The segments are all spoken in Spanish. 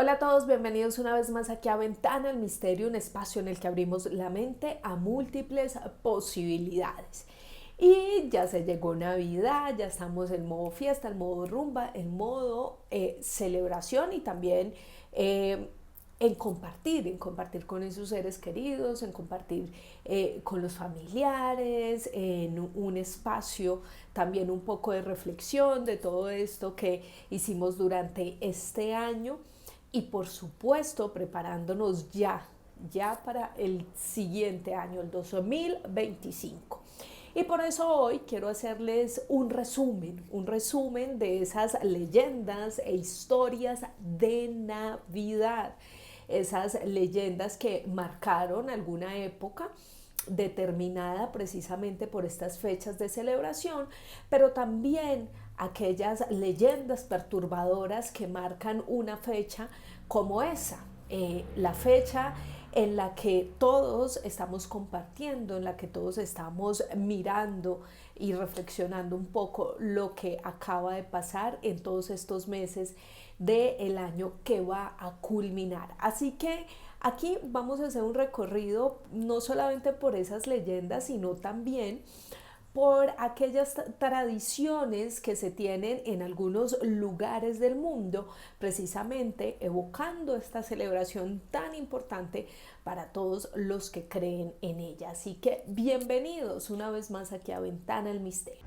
Hola a todos, bienvenidos una vez más aquí a Ventana al Misterio, un espacio en el que abrimos la mente a múltiples posibilidades. Y ya se llegó Navidad, ya estamos en modo fiesta, en modo rumba, en modo celebración y también en compartir con esos seres queridos, en compartir con los familiares, en un espacio también un poco de reflexión de todo esto que hicimos durante este año y por supuesto preparándonos ya para el siguiente año, el 2025. Y por eso hoy quiero hacerles un resumen de esas leyendas e historias de Navidad, esas leyendas que marcaron alguna época determinada precisamente por estas fechas de celebración, pero también aquellas leyendas perturbadoras que marcan una fecha como esa, la fecha en la que todos estamos compartiendo, en la que todos estamos mirando y reflexionando un poco lo que acaba de pasar en todos estos meses del año que va a culminar. Así que aquí vamos a hacer un recorrido no solamente por esas leyendas, sino también por aquellas tradiciones que se tienen en algunos lugares del mundo, precisamente evocando esta celebración tan importante para todos los que creen en ella. Así que bienvenidos una vez más aquí a Ventana al Misterio.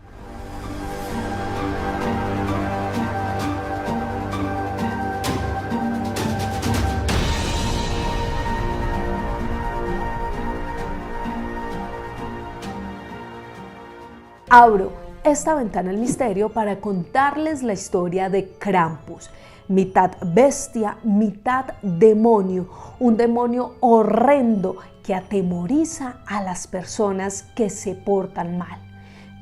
Abro esta ventana al misterio para contarles la historia de Krampus, mitad bestia, mitad demonio, un demonio horrendo que atemoriza a las personas que se portan mal.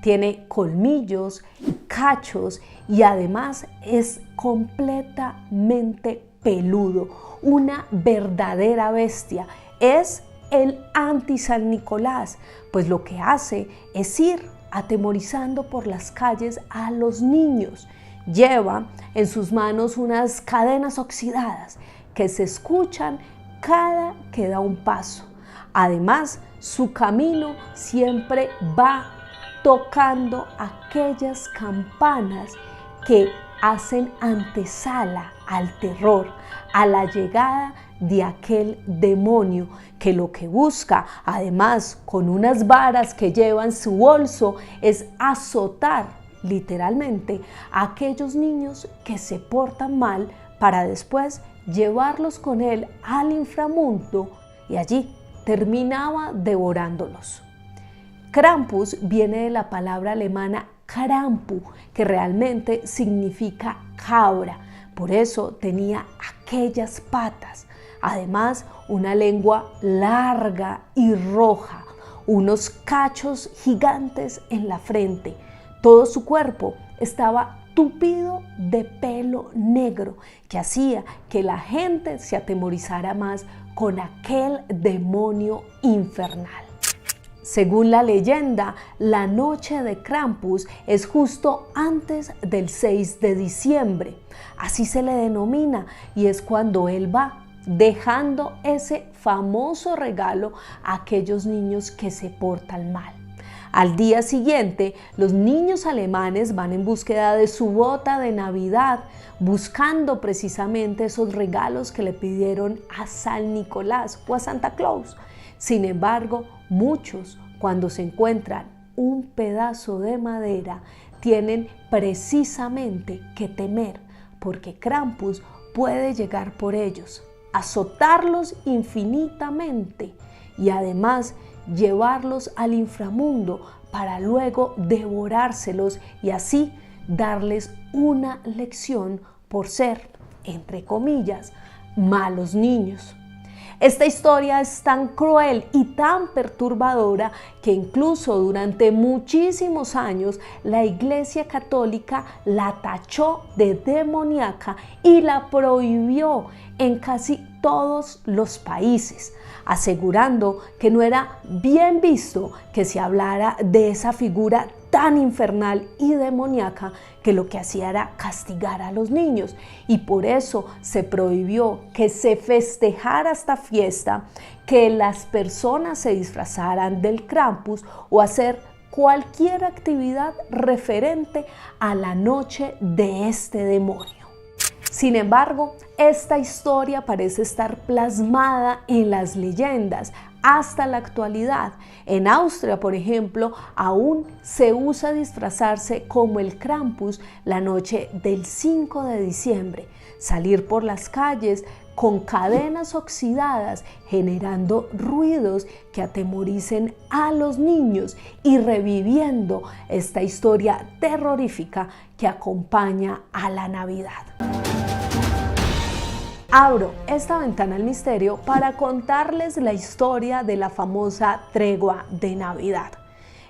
Tiene colmillos, cachos y además es completamente peludo, una verdadera bestia. Es el anti-San Nicolás, pues lo que hace es ir atemorizando por las calles a los niños. Lleva en sus manos unas cadenas oxidadas que se escuchan cada que da un paso. Además, su camino siempre va tocando aquellas campanas que hacen antesala al terror, a la llegada de aquel demonio que lo que busca, además con unas varas que lleva en su bolso, es azotar literalmente a aquellos niños que se portan mal para después llevarlos con él al inframundo y allí terminaba devorándolos. Krampus viene de la palabra alemana Krampu, que realmente significa cabra. Por eso tenía aquellas patas. Además, una lengua larga y roja, unos cachos gigantes en la frente. Todo su cuerpo estaba tupido de pelo negro, que hacía que la gente se atemorizara más con aquel demonio infernal. Según la leyenda, la noche de Krampus es justo antes del 6 de diciembre. Así se le denomina y es cuando él va dejando ese famoso regalo a aquellos niños que se portan mal. Al día siguiente, los niños alemanes van en búsqueda de su bota de Navidad, buscando precisamente esos regalos que le pidieron a San Nicolás o a Santa Claus. Sin embargo, muchos, cuando se encuentran un pedazo de madera, tienen precisamente que temer, porque Krampus puede llegar por ellos, azotarlos infinitamente y además llevarlos al inframundo para luego devorárselos y así darles una lección por ser, entre comillas, malos niños. Esta historia es tan cruel y tan perturbadora que incluso durante muchísimos años la Iglesia Católica la tachó de demoníaca y la prohibió en casi todos los países, asegurando que no era bien visto que se hablara de esa figura tan tan infernal y demoníaca que lo que hacía era castigar a los niños, y por eso se prohibió que se festejara esta fiesta, que las personas se disfrazaran del Krampus o hacer cualquier actividad referente a la noche de este demonio. Sin embargo, esta historia parece estar plasmada en las leyendas hasta la actualidad. En Austria, por ejemplo, aún se usa disfrazarse como el Krampus la noche del 5 de diciembre, salir por las calles con cadenas oxidadas, generando ruidos que atemoricen a los niños y reviviendo esta historia terrorífica que acompaña a la Navidad. Abro esta ventana al misterio para contarles la historia de la famosa tregua de Navidad.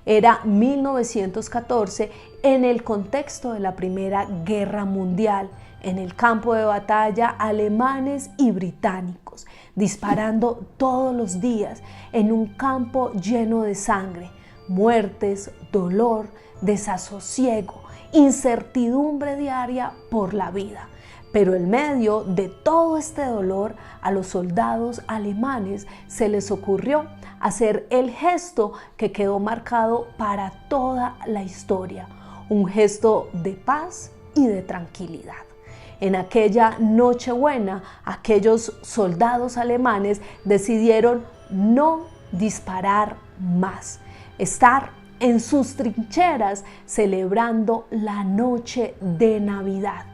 Era 1914 en el contexto de la Primera Guerra Mundial, en el campo de batalla alemanes y británicos, disparando todos los días en un campo lleno de sangre, muertes, dolor, desasosiego, incertidumbre diaria por la vida. Pero en medio de todo este dolor, a los soldados alemanes se les ocurrió hacer el gesto que quedó marcado para toda la historia, un gesto de paz y de tranquilidad. En aquella Nochebuena, aquellos soldados alemanes decidieron no disparar más, estar en sus trincheras celebrando la noche de Navidad.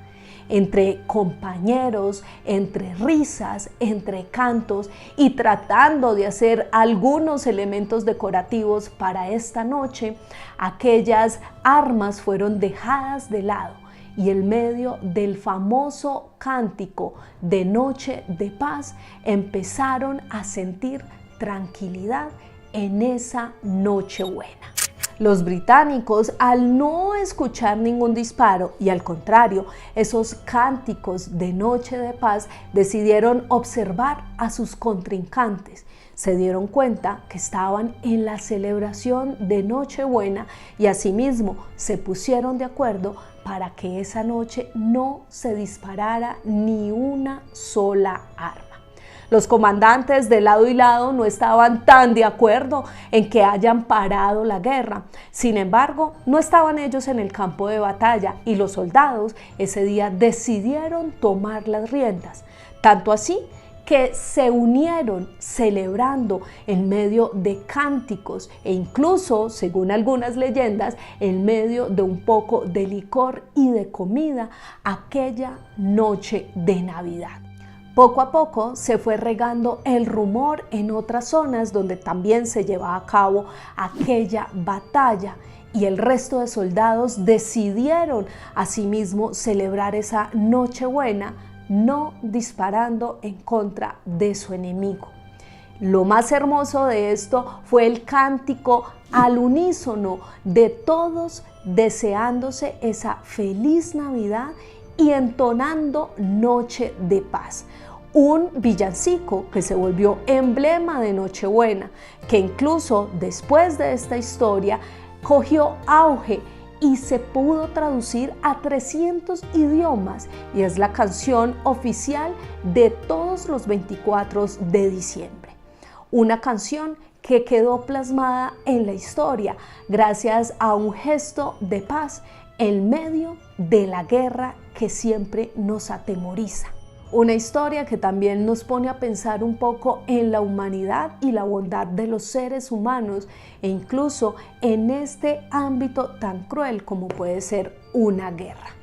Entre compañeros, entre risas, entre cantos y tratando de hacer algunos elementos decorativos para esta noche, aquellas armas fueron dejadas de lado y en medio del famoso cántico de Noche de Paz empezaron a sentir tranquilidad en esa Nochebuena. Los británicos, al no escuchar ningún disparo y al contrario, esos cánticos de Noche de Paz, decidieron observar a sus contrincantes. Se dieron cuenta que estaban en la celebración de Nochebuena y asimismo se pusieron de acuerdo para que esa noche no se disparara ni una sola arma. Los comandantes de lado y lado no estaban tan de acuerdo en que hayan parado la guerra. Sin embargo, no estaban ellos en el campo de batalla y los soldados ese día decidieron tomar las riendas. Tanto así que se unieron celebrando en medio de cánticos e incluso, según algunas leyendas, en medio de un poco de licor y de comida aquella noche de Navidad. Poco a poco se fue regando el rumor en otras zonas donde también se llevaba a cabo aquella batalla y el resto de soldados decidieron asimismo celebrar esa Nochebuena no disparando en contra de su enemigo. Lo más hermoso de esto fue el cántico al unísono de todos deseándose esa feliz Navidad y entonando Noche de Paz. Un villancico que se volvió emblema de Nochebuena, que incluso después de esta historia cogió auge y se pudo traducir a 300 idiomas y es la canción oficial de todos los 24 de diciembre. Una canción que quedó plasmada en la historia gracias a un gesto de paz en medio de la guerra que siempre nos atemoriza. Una historia que también nos pone a pensar un poco en la humanidad y la bondad de los seres humanos e incluso en este ámbito tan cruel como puede ser una guerra.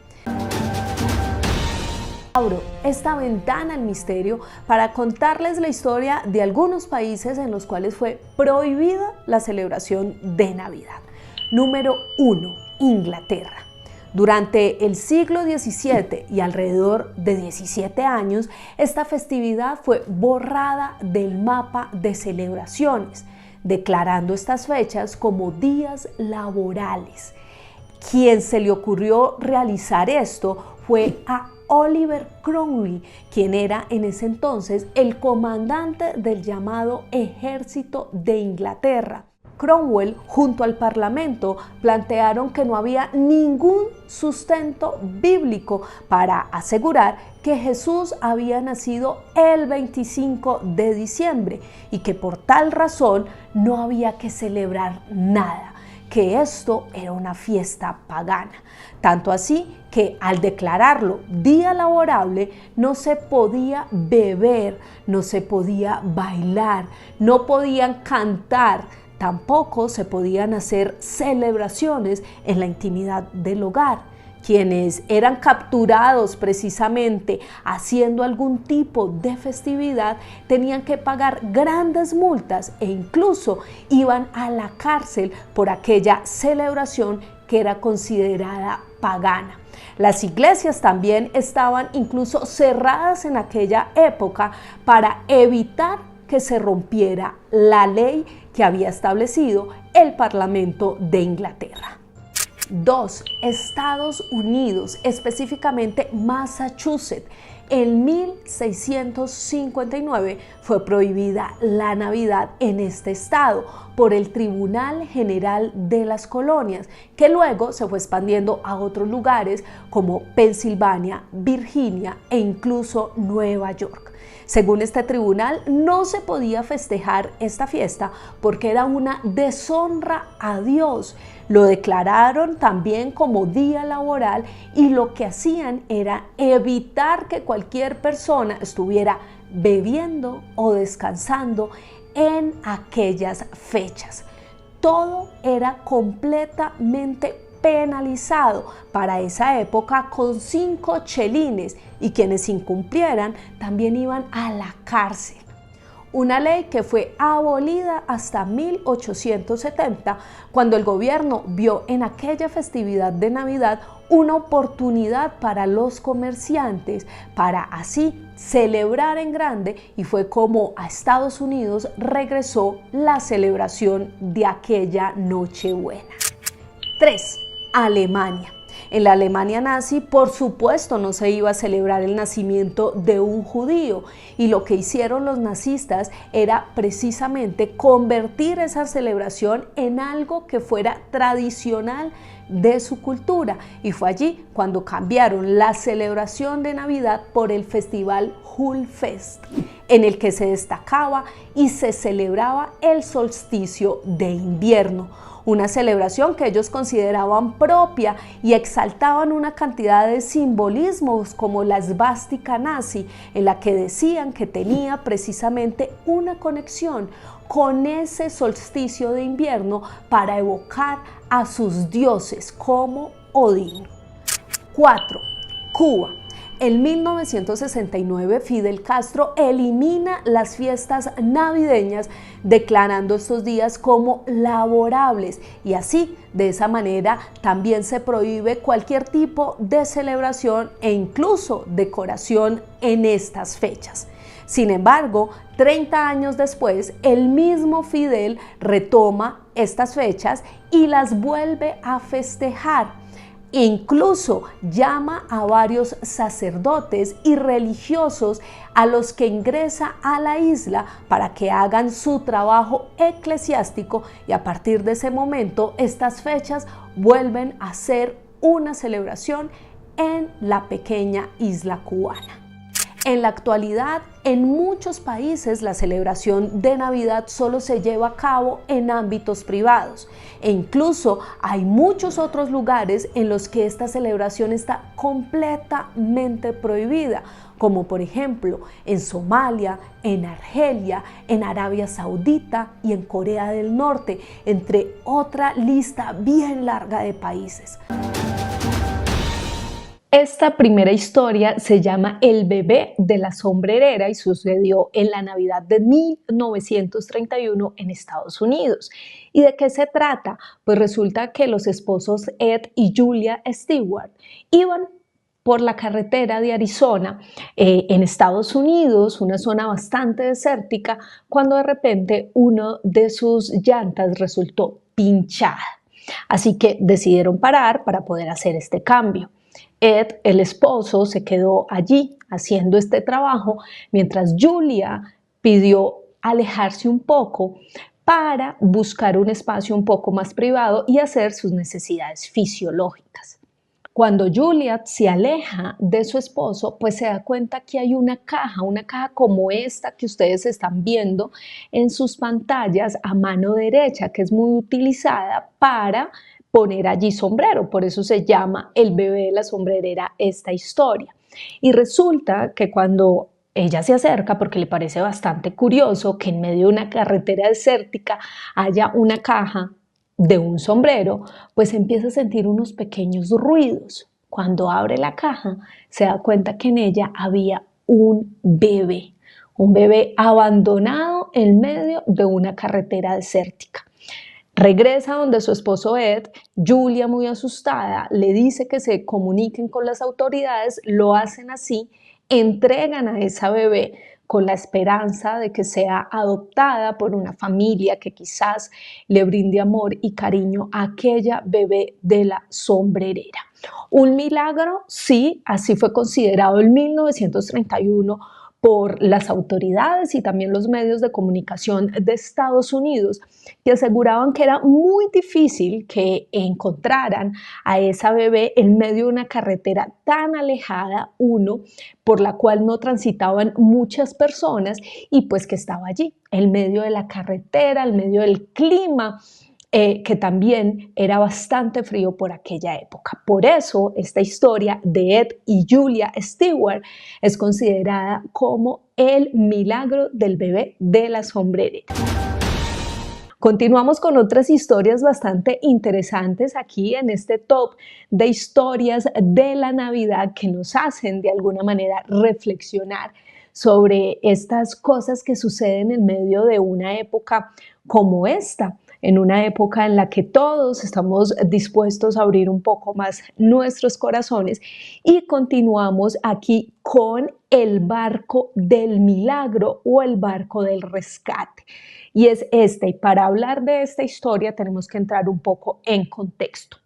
Abro esta ventana al misterio para contarles la historia de algunos países en los cuales fue prohibida la celebración de Navidad. Número 1. Inglaterra. Durante el siglo XVII y alrededor de 17 años, esta festividad fue borrada del mapa de celebraciones, declarando estas fechas como días laborales. Quien se le ocurrió realizar esto fue a Oliver Cromwell, quien era en ese entonces el comandante del llamado Ejército de Inglaterra. Cromwell, junto al Parlamento, plantearon que no había ningún sustento bíblico para asegurar que Jesús había nacido el 25 de diciembre y que por tal razón no había que celebrar nada, que esto era una fiesta pagana. Tanto así que al declararlo día laborable no se podía beber, no se podía bailar, no podían cantar, tampoco se podían hacer celebraciones en la intimidad del hogar. Quienes eran capturados precisamente haciendo algún tipo de festividad tenían que pagar grandes multas e incluso iban a la cárcel por aquella celebración que era considerada pagana. Las iglesias también estaban incluso cerradas en aquella época para evitar que se rompiera la ley que había establecido el Parlamento de Inglaterra. 2. Estados Unidos, específicamente Massachusetts. En 1659 fue prohibida la Navidad en este estado por el Tribunal General de las Colonias, que luego se fue expandiendo a otros lugares como Pensilvania, Virginia e incluso Nueva York. Según este tribunal, no se podía festejar esta fiesta porque era una deshonra a Dios. Lo declararon también como día laboral y lo que hacían era evitar que cualquier persona estuviera bebiendo o descansando en aquellas fechas. Todo era completamente penalizado para esa época con 5 chelines y quienes incumplieran también iban a la cárcel. Una ley que fue abolida hasta 1870, cuando el gobierno vio en aquella festividad de Navidad una oportunidad para los comerciantes, para así celebrar en grande, y fue como a Estados Unidos regresó la celebración de aquella Nochebuena. 3. Alemania. En la Alemania nazi, por supuesto, no se iba a celebrar el nacimiento de un judío, y lo que hicieron los nazistas era precisamente convertir esa celebración en algo que fuera tradicional de su cultura, y fue allí cuando cambiaron la celebración de Navidad por el festival Julfest, en el que se destacaba y se celebraba el solsticio de invierno, una celebración que ellos consideraban propia y exaltaban una cantidad de simbolismos como la esvástica nazi, en la que decían que tenía precisamente una conexión con ese solsticio de invierno para evocar a sus dioses como Odín. 4. Cuba. En 1969, Fidel Castro elimina las fiestas navideñas, declarando estos días como laborables, y así, de esa manera, también se prohíbe cualquier tipo de celebración e incluso decoración en estas fechas. Sin embargo, 30 años después, el mismo Fidel retoma estas fechas y las vuelve a festejar. Incluso llama a varios sacerdotes y religiosos a los que ingresa a la isla para que hagan su trabajo eclesiástico, y a partir de ese momento estas fechas vuelven a ser una celebración en la pequeña isla cubana. En la actualidad, en muchos países la celebración de Navidad solo se lleva a cabo en ámbitos privados, e incluso hay muchos otros lugares en los que esta celebración está completamente prohibida, como por ejemplo en Somalia, en Argelia, en Arabia Saudita y en Corea del Norte, entre otra lista bien larga de países. Esta primera historia se llama El bebé de la sombrerera y sucedió en la Navidad de 1931 en Estados Unidos. ¿Y de qué se trata? Pues resulta que los esposos Ed y Julia Stewart iban por la carretera de Arizona en Estados Unidos, una zona bastante desértica, cuando de repente uno de sus llantas resultó pinchada. Así que decidieron parar para poder hacer este cambio. Ed, el esposo, se quedó allí haciendo este trabajo, mientras Julia pidió alejarse un poco para buscar un espacio un poco más privado y hacer sus necesidades fisiológicas. Cuando Juliet se aleja de su esposo, pues se da cuenta que hay una caja como esta que ustedes están viendo en sus pantallas a mano derecha, que es muy utilizada para poner allí sombrero. Por eso se llama El bebé de la sombrerera esta historia. Y resulta que cuando ella se acerca, porque le parece bastante curioso que en medio de una carretera desértica haya una caja de un sombrero, pues empieza a sentir unos pequeños ruidos. Cuando abre la caja, se da cuenta que en ella había un bebé abandonado en medio de una carretera desértica. Regresa donde su esposo Ed. Julia, muy asustada, le dice que se comuniquen con las autoridades, lo hacen así, entregan a esa bebé con la esperanza de que sea adoptada por una familia que quizás le brinde amor y cariño a aquella bebé de la sombrerera. Un milagro, sí, así fue considerado en 1931 por las autoridades y también los medios de comunicación de Estados Unidos, que aseguraban que era muy difícil que encontraran a esa bebé en medio de una carretera tan alejada, por la cual no transitaban muchas personas y pues que estaba allí, en medio de la carretera, en medio del clima, que también era bastante frío por aquella época. Por eso esta historia de Ed y Julia Stewart es considerada como el milagro del bebé de la sombrerera. Continuamos con otras historias bastante interesantes aquí en este top de historias de la Navidad que nos hacen de alguna manera reflexionar sobre estas cosas que suceden en medio de una época como esta, en una época en la que todos estamos dispuestos a abrir un poco más nuestros corazones. Y continuamos aquí con el barco del milagro o el barco del rescate. Y es y para hablar de esta historia tenemos que entrar un poco en contexto.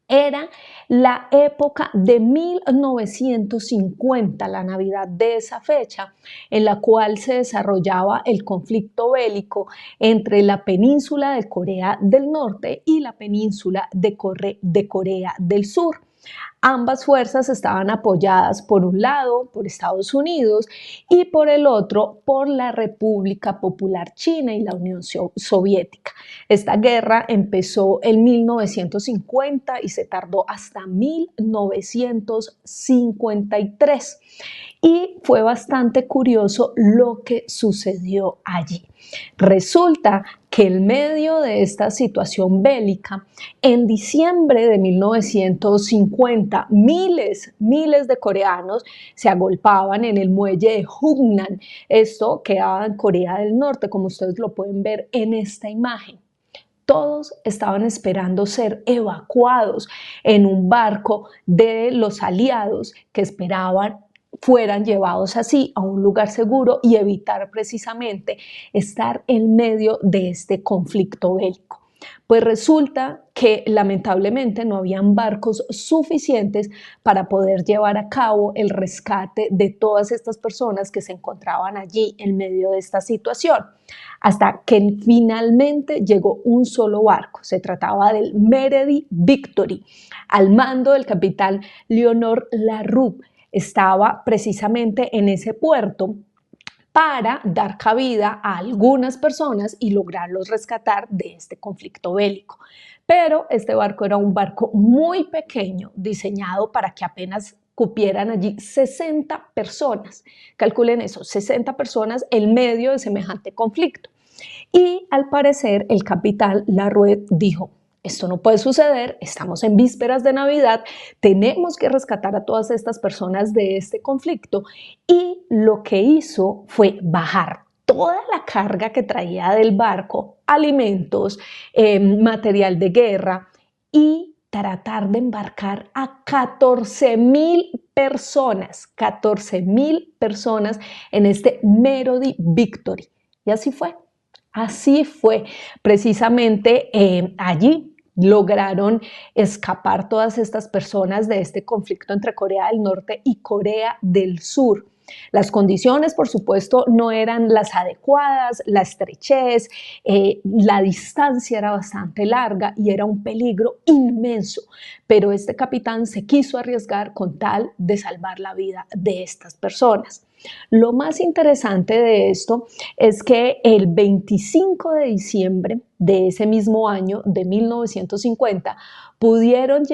Era la época de 1950, la Navidad de esa fecha, en la cual se desarrollaba el conflicto bélico entre la península de Corea del Norte y la península de Corea del Sur. Ambas fuerzas estaban apoyadas por un lado por Estados Unidos y por el otro por la República Popular China y la Unión Soviética. Esta guerra empezó en 1950 y se tardó hasta 1953. Y fue bastante curioso lo que sucedió allí. Resulta que en medio de esta situación bélica, en diciembre de 1950, miles de coreanos se agolpaban en el muelle de Hungnam. Esto quedaba en Corea del Norte, como ustedes lo pueden ver en esta imagen. Todos estaban esperando ser evacuados en un barco de los aliados que esperaban fueran llevados así a un lugar seguro y evitar precisamente estar en medio de este conflicto bélico. Pues resulta que lamentablemente no habían barcos suficientes para poder llevar a cabo el rescate de todas estas personas que se encontraban allí en medio de esta situación, hasta que finalmente llegó un solo barco. Se trataba del Meredith Victory, al mando del capitán Leonor Larue. Estaba precisamente en ese puerto para dar cabida a algunas personas y lograrlos rescatar de este conflicto bélico. Pero este barco era un barco muy pequeño, diseñado para que apenas cupieran allí 60 personas. Calculen eso, 60 personas en medio de semejante conflicto. Y al parecer el capitán Larue dijo: esto no puede suceder, estamos en vísperas de Navidad, tenemos que rescatar a todas estas personas de este conflicto. Y lo que hizo fue bajar toda la carga que traía del barco, alimentos, material de guerra, y tratar de embarcar a 14,000 personas en este Meredith Victory. Y así fue. Así fue, precisamente allí lograron escapar todas estas personas de este conflicto entre Corea del Norte y Corea del Sur. Las condiciones, por supuesto, no eran las adecuadas, la estrechez, la distancia era bastante larga y era un peligro inmenso, pero este capitán se quiso arriesgar con tal de salvar la vida de estas personas. Lo más interesante de esto es que el 25 de diciembre de ese mismo año, de 1950, pudieron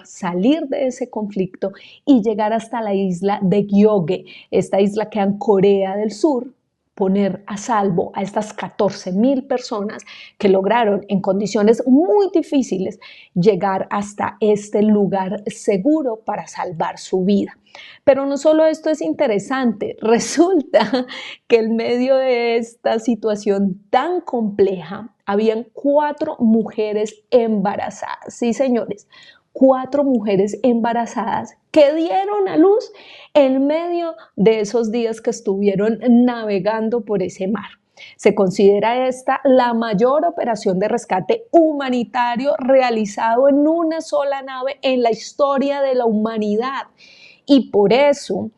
salir de ese conflicto y llegar hasta la isla de Gyeonggi, esta isla que en Corea del Sur, poner a salvo a estas 14.000 personas que lograron en condiciones muy difíciles llegar hasta este lugar seguro para salvar su vida. Pero no solo esto es interesante, resulta que en medio de esta situación tan compleja habían 4 mujeres embarazadas, sí señores, 4 mujeres embarazadas que dieron a luz en medio de esos días que estuvieron navegando por ese mar. Se considera esta la mayor operación de rescate humanitario realizado en una sola nave en la historia de la humanidad. Y por eso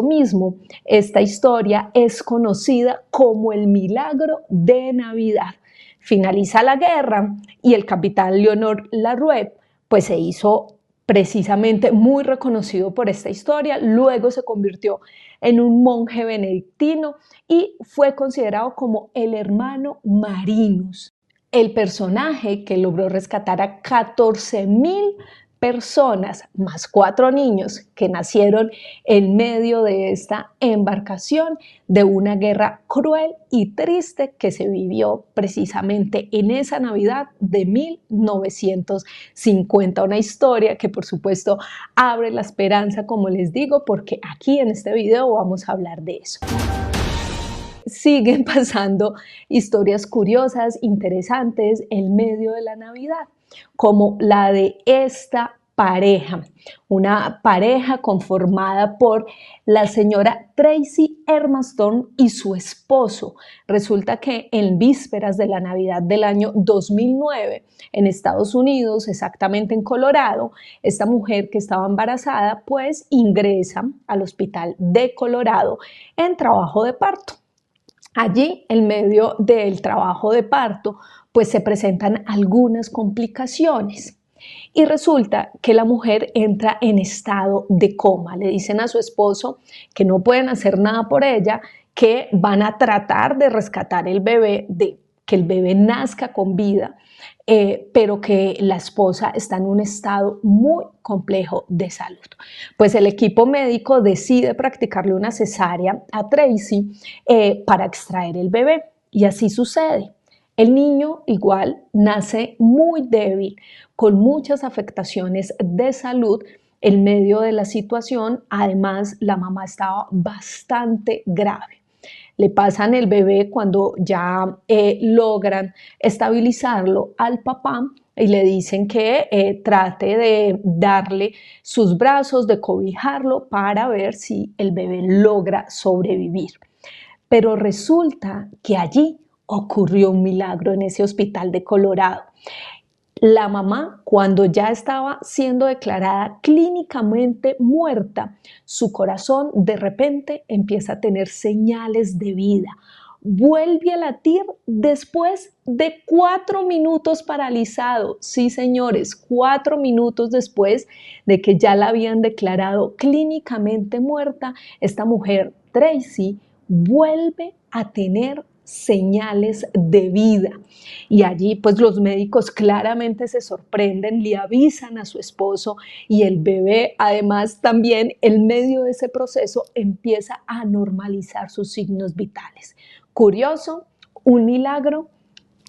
mismo, esta historia es conocida como el milagro de Navidad. Finaliza la guerra y el capitán Leonard Laroue pues se hizo precisamente muy reconocido por esta historia, luego se convirtió en un monje benedictino y fue considerado como el hermano Marinus, el personaje que logró rescatar a 14.000 personas más 4 niños que nacieron en medio de esta embarcación de una guerra cruel y triste que se vivió precisamente en esa Navidad de 1950. Una historia que por supuesto abre la esperanza, como les digo, porque aquí en este video vamos a hablar de eso. Siguen pasando historias curiosas, interesantes en medio de la Navidad, como la de esta pareja, una pareja conformada por la señora Tracy Armstrong y su esposo. Resulta que en vísperas de la Navidad del año 2009, en Estados Unidos, exactamente en Colorado, esta mujer que estaba embarazada, pues ingresa al hospital de Colorado en trabajo de parto. Allí, en medio del trabajo de parto, pues se presentan algunas complicaciones y resulta que la mujer entra en estado de coma. Le dicen a su esposo que no pueden hacer nada por ella, que van a tratar de rescatar el bebé, de que el bebé nazca con vida, pero que la esposa está en un estado muy complejo de salud. Pues el equipo médico decide practicarle una cesárea a Tracy para extraer el bebé y así sucede. El niño igual nace muy débil, con muchas afectaciones de salud en medio de la situación. Además, la mamá estaba bastante grave. Le pasan el bebé cuando ya logran estabilizarlo al papá y le dicen que trate de darle sus brazos, de cobijarlo para ver si el bebé logra sobrevivir. Pero resulta que allí ocurrió un milagro en ese hospital de Colorado. La mamá, cuando ya estaba siendo declarada clínicamente muerta, su corazón de repente empieza a tener señales de vida. Vuelve a latir después de 4 minutos paralizado. Sí, señores, 4 minutos después de que ya la habían declarado clínicamente muerta, esta mujer, Tracy, vuelve a tener señales de vida. Y allí pues los médicos claramente se sorprenden, le avisan a su esposo y el bebé además también en medio de ese proceso empieza a normalizar sus signos vitales. Curioso, un milagro,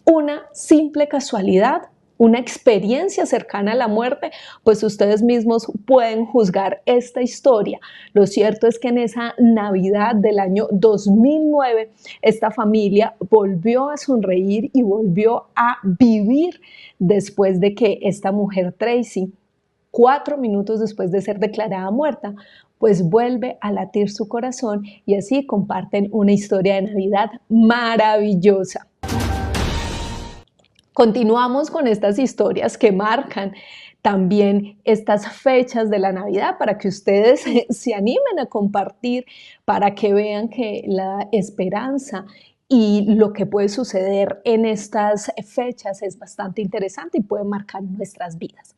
una simple casualidad, una experiencia cercana a la muerte, pues ustedes mismos pueden juzgar esta historia. Lo cierto es que en esa Navidad del año 2009, esta familia volvió a sonreír y volvió a vivir después de que esta mujer Tracy, 4 minutos después de ser declarada muerta, pues vuelve a latir su corazón y así comparten una historia de Navidad maravillosa. Continuamos con estas historias que marcan también estas fechas de la Navidad para que ustedes se animen a compartir, para que vean que la esperanza y lo que puede suceder en estas fechas es bastante interesante y puede marcar nuestras vidas.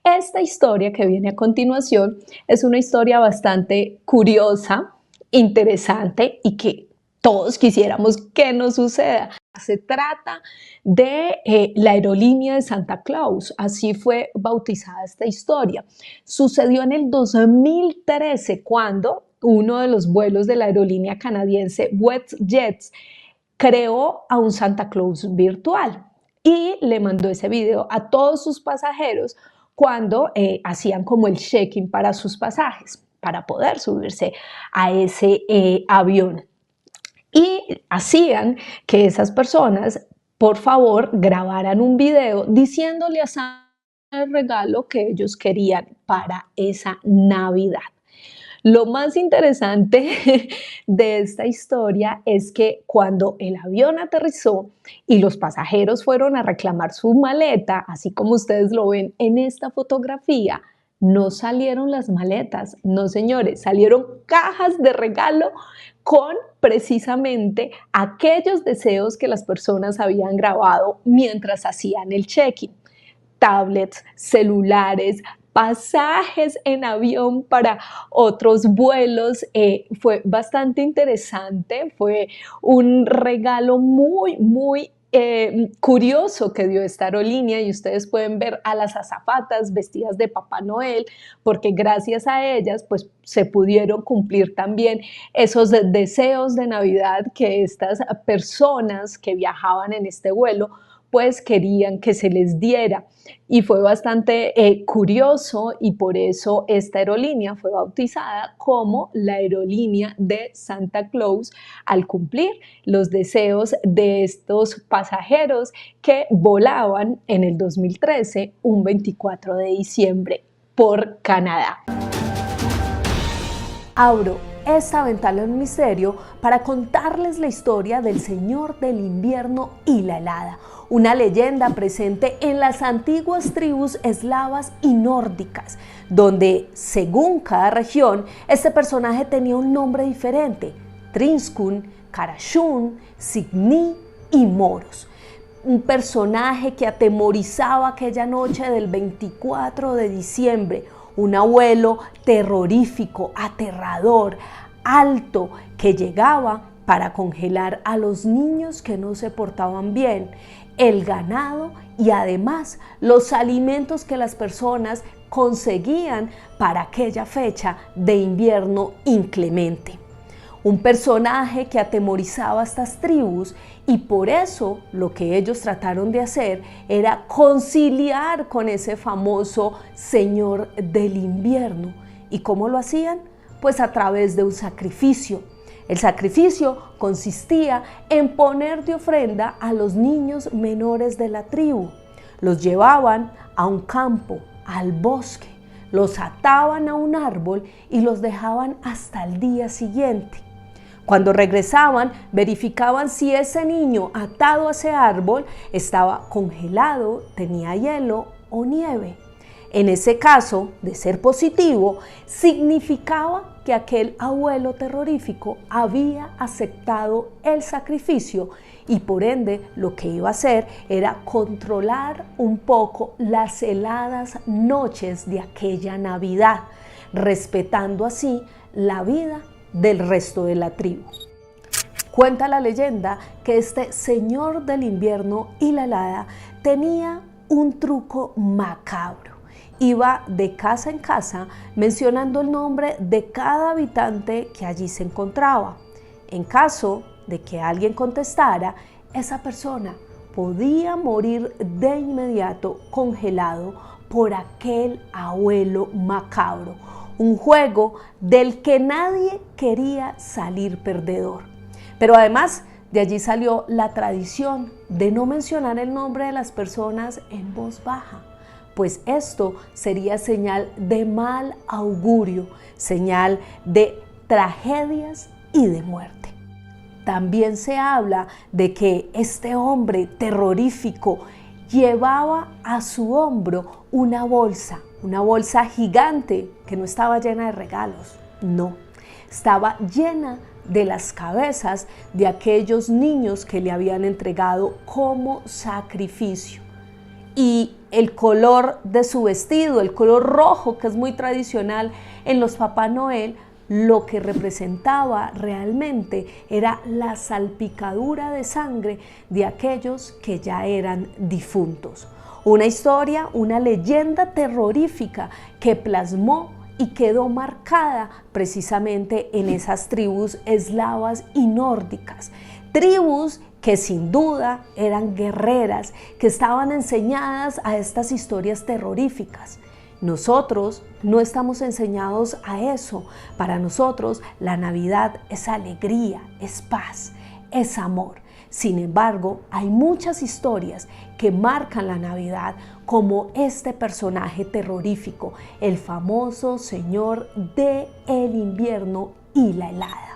Esta historia que viene a continuación es una historia bastante curiosa, interesante y que todos quisiéramos que nos suceda. Se trata de la aerolínea de Santa Claus, así fue bautizada esta historia. Sucedió en el 2013 cuando uno de los vuelos de la aerolínea canadiense WestJet creó a un Santa Claus virtual y le mandó ese video a todos sus pasajeros cuando hacían como el check-in para sus pasajes, para poder subirse a ese avión. Y hacían que esas personas, por favor, grabaran un video diciéndole a Santa el regalo que ellos querían para esa Navidad. Lo más interesante de esta historia es que cuando el avión aterrizó y los pasajeros fueron a reclamar su maleta, así como ustedes lo ven en esta fotografía, no salieron las maletas, no señores, salieron cajas de regalo con precisamente aquellos deseos que las personas habían grabado mientras hacían el check-in. Tablets, celulares, pasajes en avión para otros vuelos. Fue bastante interesante, fue un regalo muy curioso que dio esta aerolínea y ustedes pueden ver a las azafatas vestidas de Papá Noel porque gracias a ellas pues se pudieron cumplir también esos deseos de Navidad que estas personas que viajaban en este vuelo pues querían que se les diera y fue bastante curioso y por eso esta aerolínea fue bautizada como la aerolínea de Santa Claus al cumplir los deseos de estos pasajeros que volaban en el 2013 un 24 de diciembre por Canadá. Abro esta ventana del misterio para contarles la historia del Señor del Invierno y la helada, una leyenda presente en las antiguas tribus eslavas y nórdicas, donde, según cada región, este personaje tenía un nombre diferente: Trinskun, Karashun, Signy y Moros. Un personaje que atemorizaba aquella noche del 24 de diciembre, un abuelo terrorífico, aterrador, alto, que llegaba para congelar a los niños que no se portaban bien, el ganado y además los alimentos que las personas conseguían para aquella fecha de invierno inclemente. Un personaje que atemorizaba a estas tribus y por eso lo que ellos trataron de hacer era conciliar con ese famoso Señor del Invierno. ¿Y cómo lo hacían? Pues a través de un sacrificio. El sacrificio consistía en poner de ofrenda a los niños menores de la tribu. Los llevaban a un campo, al bosque, los ataban a un árbol y los dejaban hasta el día siguiente. Cuando regresaban, verificaban si ese niño atado a ese árbol estaba congelado, tenía hielo o nieve. En ese caso, de ser positivo, significaba que aquel abuelo terrorífico había aceptado el sacrificio y por ende lo que iba a hacer era controlar un poco las heladas noches de aquella Navidad, respetando así la vida del resto de la tribu. Cuenta la leyenda que este Señor del Invierno y la helada tenía un truco macabro. Iba de casa en casa mencionando el nombre de cada habitante que allí se encontraba. En caso de que alguien contestara, esa persona podía morir de inmediato congelado por aquel abuelo macabro. Un juego del que nadie quería salir perdedor. Pero además de allí salió la tradición de no mencionar el nombre de las personas en voz baja, pues esto sería señal de mal augurio, señal de tragedias y de muerte. También se habla de que este hombre terrorífico, llevaba a su hombro una bolsa gigante que no estaba llena de regalos, no, estaba llena de las cabezas de aquellos niños que le habían entregado como sacrificio. Y el color de su vestido, el color rojo, que es muy tradicional en los Papá Noel, lo que representaba realmente era la salpicadura de sangre de aquellos que ya eran difuntos. Una historia, una leyenda terrorífica que plasmó y quedó marcada precisamente en esas tribus eslavas y nórdicas. Tribus que sin duda eran guerreras, que estaban enseñadas a estas historias terroríficas. Nosotros no estamos enseñados a eso. Para nosotros la Navidad es alegría, es paz, es amor. Sin embargo, hay muchas historias que marcan la Navidad, como este personaje terrorífico, el famoso señor del invierno y la helada.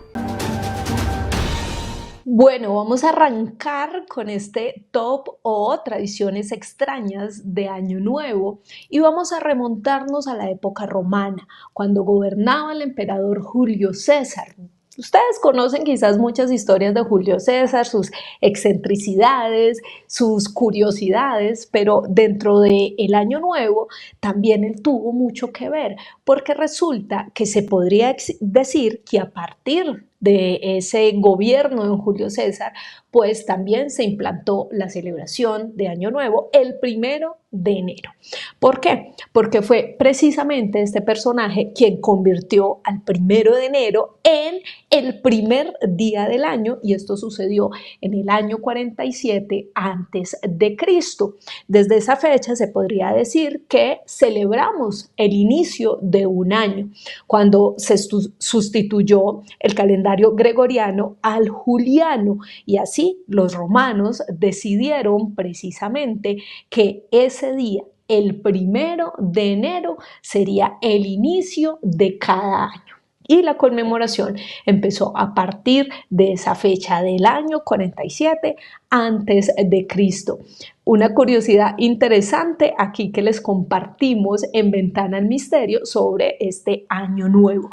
Bueno, vamos a arrancar con este top o tradiciones extrañas de Año Nuevo y vamos a remontarnos a la época romana, cuando gobernaba el emperador Julio César. Ustedes conocen quizás muchas historias de Julio César, sus excentricidades, sus curiosidades, pero dentro del Año Nuevo también él tuvo mucho que ver, porque resulta que se podría decir que a partir de ese gobierno de Julio César, pues también se implantó la celebración de Año Nuevo el 1 de enero. ¿Por qué? Porque fue precisamente este personaje quien convirtió al 1 de enero en el primer día del año, y esto sucedió en el año 47 antes de Cristo. Desde esa fecha se podría decir que celebramos el inicio de un año, cuando se sustituyó el calendario gregoriano al juliano, y así los romanos decidieron precisamente que ese día, el 1 de enero, sería el inicio de cada año. Y la conmemoración empezó a partir de esa fecha del año 47 antes de Cristo. Una curiosidad interesante aquí que les compartimos en Ventana al Misterio sobre este Año Nuevo.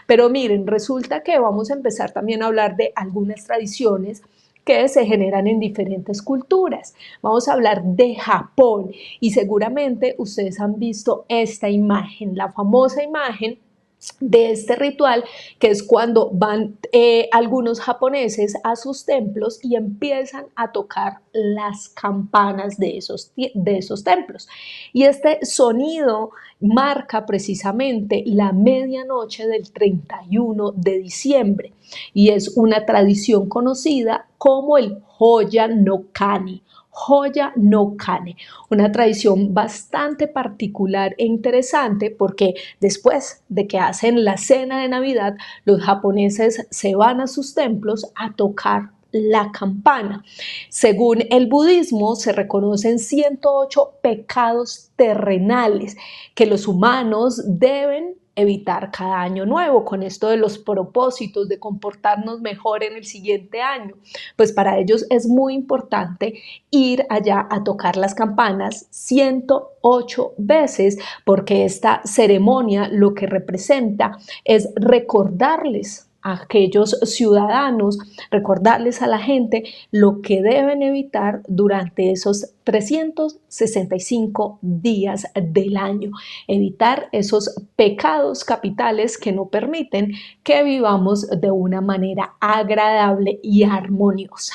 Pero miren, resulta que vamos a empezar también a hablar de algunas tradiciones que se generan en diferentes culturas. Vamos a hablar de Japón y seguramente ustedes han visto esta imagen, la famosa imagen de este ritual, que es cuando van algunos japoneses a sus templos y empiezan a tocar las campanas de esos templos. Y este sonido marca precisamente la medianoche del 31 de diciembre y es una tradición conocida como el Hoya no Kane. Hoya no Kane, una tradición bastante particular e interesante porque después de que hacen la cena de Navidad, los japoneses se van a sus templos a tocar la campana. Según el budismo, se reconocen 108 pecados terrenales que los humanos deben evitar cada año nuevo, con esto de los propósitos de comportarnos mejor en el siguiente año. Pues para ellos es muy importante ir allá a tocar las campanas 108 veces, porque esta ceremonia lo que representa es recordarles a aquellos ciudadanos, recordarles a la gente lo que deben evitar durante esos 365 días del año. Evitar esos pecados capitales que no permiten que vivamos de una manera agradable y armoniosa.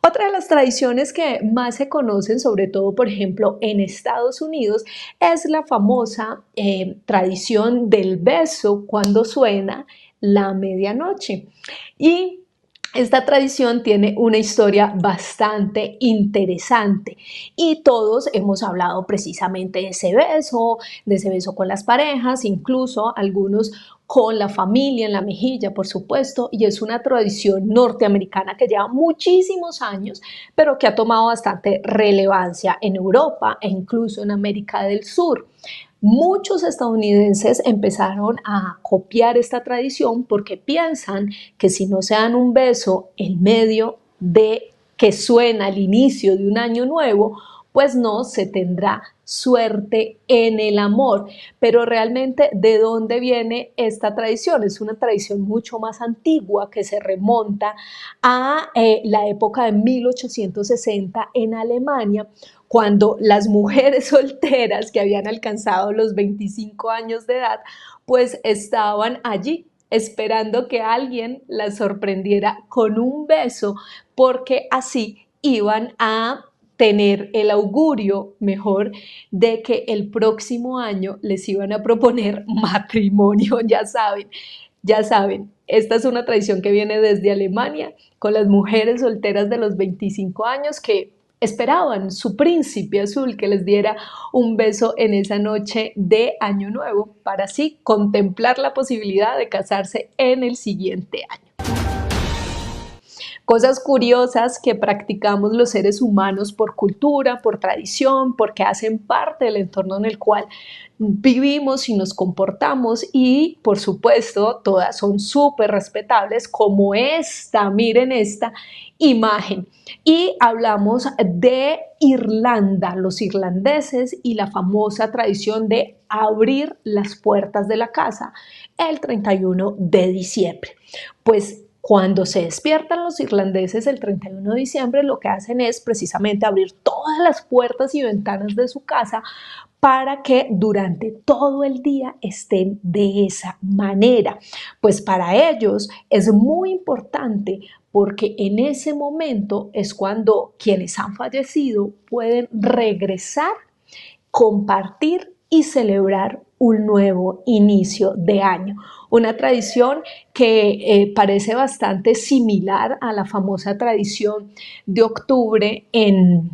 Otra de las tradiciones que más se conocen, sobre todo, por ejemplo, en Estados Unidos, es la famosa tradición del beso cuando suena la medianoche. Y esta tradición tiene una historia bastante interesante y todos hemos hablado precisamente de ese beso con las parejas, incluso algunos con la familia en la mejilla, por supuesto, y es una tradición norteamericana que lleva muchísimos años, pero que ha tomado bastante relevancia en Europa e incluso en América del Sur. Muchos estadounidenses empezaron a copiar esta tradición porque piensan que si no se dan un beso en medio de que suena al inicio de un año nuevo, pues no se tendrá suerte en el amor. Pero realmente, ¿de dónde viene esta tradición? Es una tradición mucho más antigua que se remonta a la época de 1860 en Alemania, cuando las mujeres solteras que habían alcanzado los 25 años de edad, pues estaban allí esperando que alguien las sorprendiera con un beso, porque así iban a tener el augurio mejor de que el próximo año les iban a proponer matrimonio. Ya saben, esta es una tradición que viene desde Alemania con las mujeres solteras de los 25 años que esperaban su príncipe azul que les diera un beso en esa noche de Año Nuevo para así contemplar la posibilidad de casarse en el siguiente año. Cosas curiosas que practicamos los seres humanos por cultura, por tradición, porque hacen parte del entorno en el cual vivimos y nos comportamos, y por supuesto todas son súper respetables, como esta, miren esta imagen. Y hablamos de Irlanda, los irlandeses y la famosa tradición de abrir las puertas de la casa el 31 de diciembre. Pues cuando se despiertan los irlandeses el 31 de diciembre, lo que hacen es precisamente abrir todas las puertas y ventanas de su casa para que durante todo el día estén de esa manera. Pues para ellos es muy importante, porque en ese momento es cuando quienes han fallecido pueden regresar, compartir y celebrar un nuevo inicio de año. Una tradición que parece bastante similar a la famosa tradición de octubre en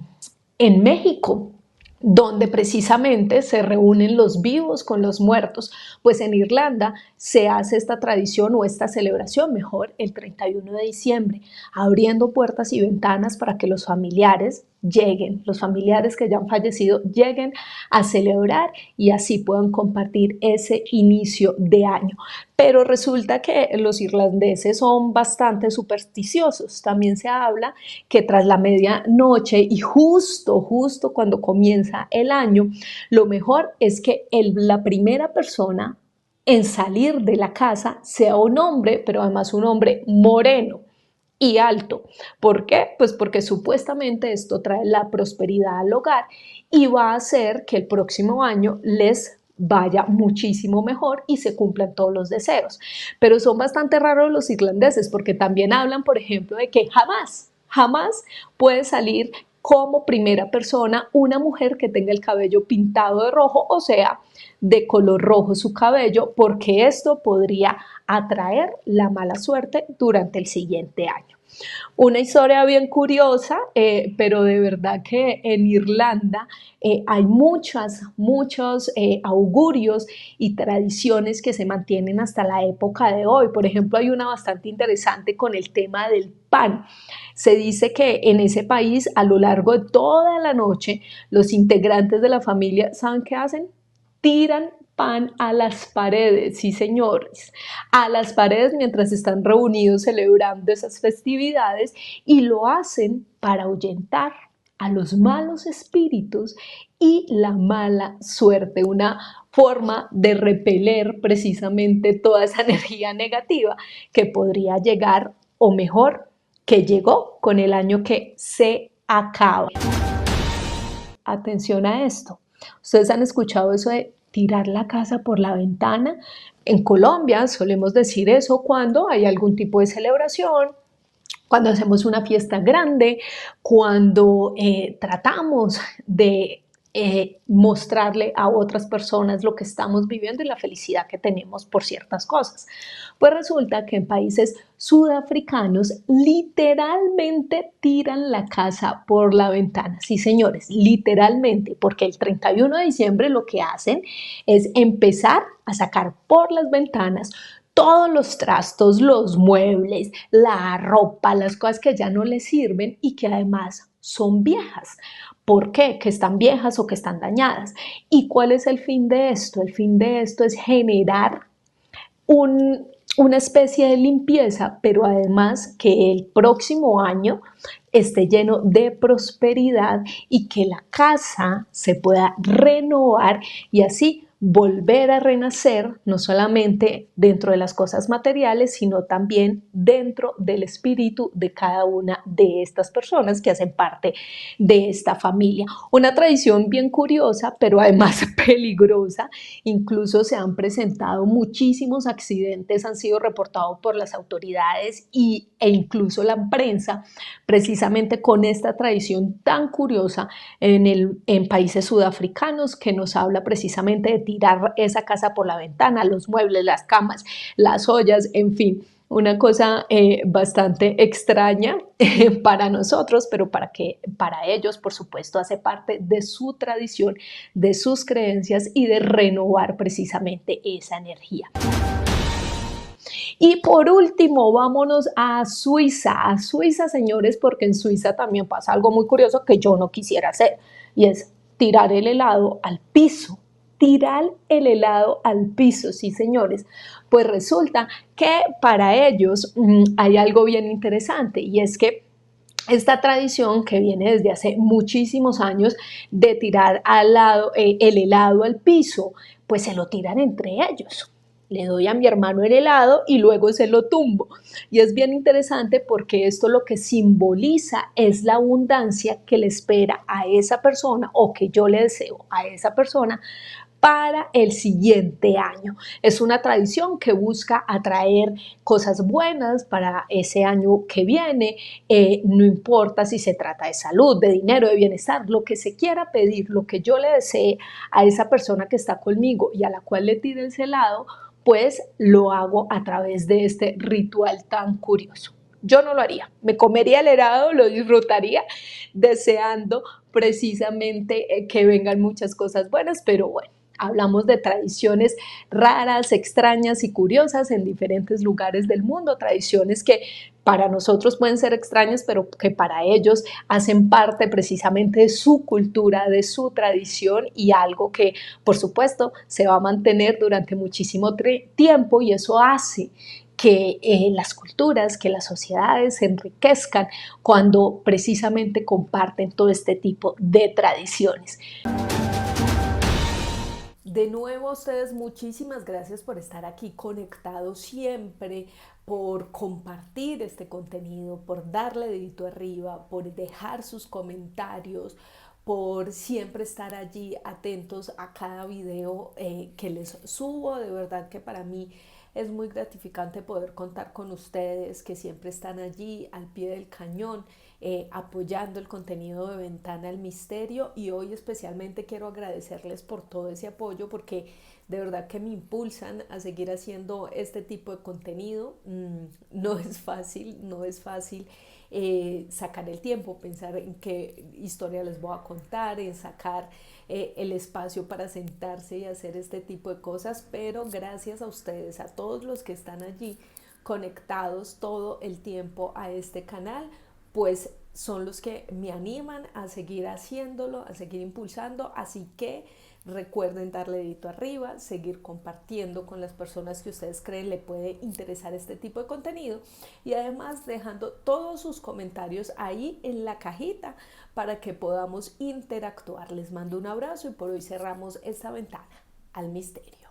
México, donde precisamente se reúnen los vivos con los muertos. Pues en Irlanda se hace esta tradición o esta celebración mejor el 31 de diciembre, abriendo puertas y ventanas para que los familiares lleguen, los familiares que ya han fallecido lleguen a celebrar y así puedan compartir ese inicio de año. Pero resulta que los irlandeses son bastante supersticiosos. También se habla que tras la medianoche y justo cuando comienza el año, lo mejor es que la primera persona en salir de la casa sea un hombre, pero además un hombre moreno y alto. ¿Por qué? Pues porque supuestamente esto trae la prosperidad al hogar y va a hacer que el próximo año les vaya muchísimo mejor y se cumplan todos los deseos. Pero son bastante raros los irlandeses, porque también hablan, por ejemplo, de que jamás puede salir como primera persona una mujer que tenga el cabello pintado de rojo, o sea, de color rojo su cabello, porque esto podría atraer la mala suerte durante el siguiente año. Una historia bien curiosa, pero de verdad que en Irlanda hay muchos augurios y tradiciones que se mantienen hasta la época de hoy. Por ejemplo, hay una bastante interesante con el tema del pan. Se dice que en ese país, a lo largo de toda la noche, los integrantes de la familia, ¿saben qué hacen? Tiran pan a las paredes, sí señores, a las paredes mientras están reunidos celebrando esas festividades, y lo hacen para ahuyentar a los malos espíritus y la mala suerte, una forma de repeler precisamente toda esa energía negativa que podría llegar, o mejor, que llegó con el año que se acaba. Atención a esto. ¿Ustedes han escuchado eso de tirar la casa por la ventana? En Colombia solemos decir eso cuando hay algún tipo de celebración, cuando hacemos una fiesta grande, cuando tratamos de mostrarle a otras personas lo que estamos viviendo y la felicidad que tenemos por ciertas cosas. Pues resulta que en países sudafricanos literalmente tiran la casa por la ventana. Sí, señores, literalmente, porque el 31 de diciembre lo que hacen es empezar a sacar por las ventanas todos los trastos, los muebles, la ropa, las cosas que ya no les sirven y que además son viejas. ¿Por qué? Que están viejas o que están dañadas. ¿Y cuál es el fin de esto? El fin de esto es generar una especie de limpieza, pero además que el próximo año esté lleno de prosperidad y que la casa se pueda renovar y así volver a renacer, no solamente dentro de las cosas materiales, sino también dentro del espíritu de cada una de estas personas que hacen parte de esta familia. Una tradición bien curiosa, pero además peligrosa. Incluso se han presentado muchísimos accidentes, han sido reportados por las autoridades e incluso la prensa, precisamente con esta tradición tan curiosa en países sudafricanos, que nos habla precisamente de tirar esa casa por la ventana, los muebles, las camas, las ollas, en fin. Una cosa bastante extraña para nosotros, pero para ellos, por supuesto, hace parte de su tradición, de sus creencias y de renovar precisamente esa energía. Y por último, vámonos a Suiza, señores, porque en Suiza también pasa algo muy curioso que yo no quisiera hacer, y es tirar el helado al piso. Tirar el helado al piso, sí, señores. Pues resulta que para ellos hay algo bien interesante, y es que esta tradición que viene desde hace muchísimos años de tirar el helado al piso, pues se lo tiran entre ellos. Le doy a mi hermano el helado y luego se lo tumbo. Y es bien interesante porque esto lo que simboliza es la abundancia que le espera a esa persona o que yo le deseo a esa persona para el siguiente año. Es una tradición que busca atraer cosas buenas para ese año que viene, no importa si se trata de salud, de dinero, de bienestar, lo que se quiera pedir, lo que yo le desee a esa persona que está conmigo y a la cual le tire ese helado, pues lo hago a través de este ritual tan curioso. Yo no lo haría, me comería el helado, lo disfrutaría deseando precisamente que vengan muchas cosas buenas, pero bueno, hablamos de tradiciones raras, extrañas y curiosas en diferentes lugares del mundo, tradiciones que para nosotros pueden ser extrañas, pero que para ellos hacen parte precisamente de su cultura, de su tradición y algo que, por supuesto, se va a mantener durante muchísimo tiempo y eso hace que las culturas, que las sociedades se enriquezcan cuando precisamente comparten todo este tipo de tradiciones. De nuevo a ustedes muchísimas gracias por estar aquí conectados siempre, por compartir este contenido, por darle dedito arriba, por dejar sus comentarios, por siempre estar allí atentos a cada video que les subo. De verdad que para mí es muy gratificante poder contar con ustedes que siempre están allí al pie del cañón, apoyando el contenido de Ventana al Misterio, y hoy especialmente quiero agradecerles por todo ese apoyo porque de verdad que me impulsan a seguir haciendo este tipo de contenido. No es fácil, no es fácil sacar el tiempo, pensar en qué historia les voy a contar, en sacar el espacio para sentarse y hacer este tipo de cosas, pero gracias a ustedes, a todos los que están allí conectados todo el tiempo a este canal, pues son los que me animan a seguir haciéndolo, a seguir impulsando, así que recuerden darle dedito arriba, seguir compartiendo con las personas que ustedes creen le puede interesar este tipo de contenido y además dejando todos sus comentarios ahí en la cajita para que podamos interactuar. Les mando un abrazo y por hoy cerramos esta ventana al misterio.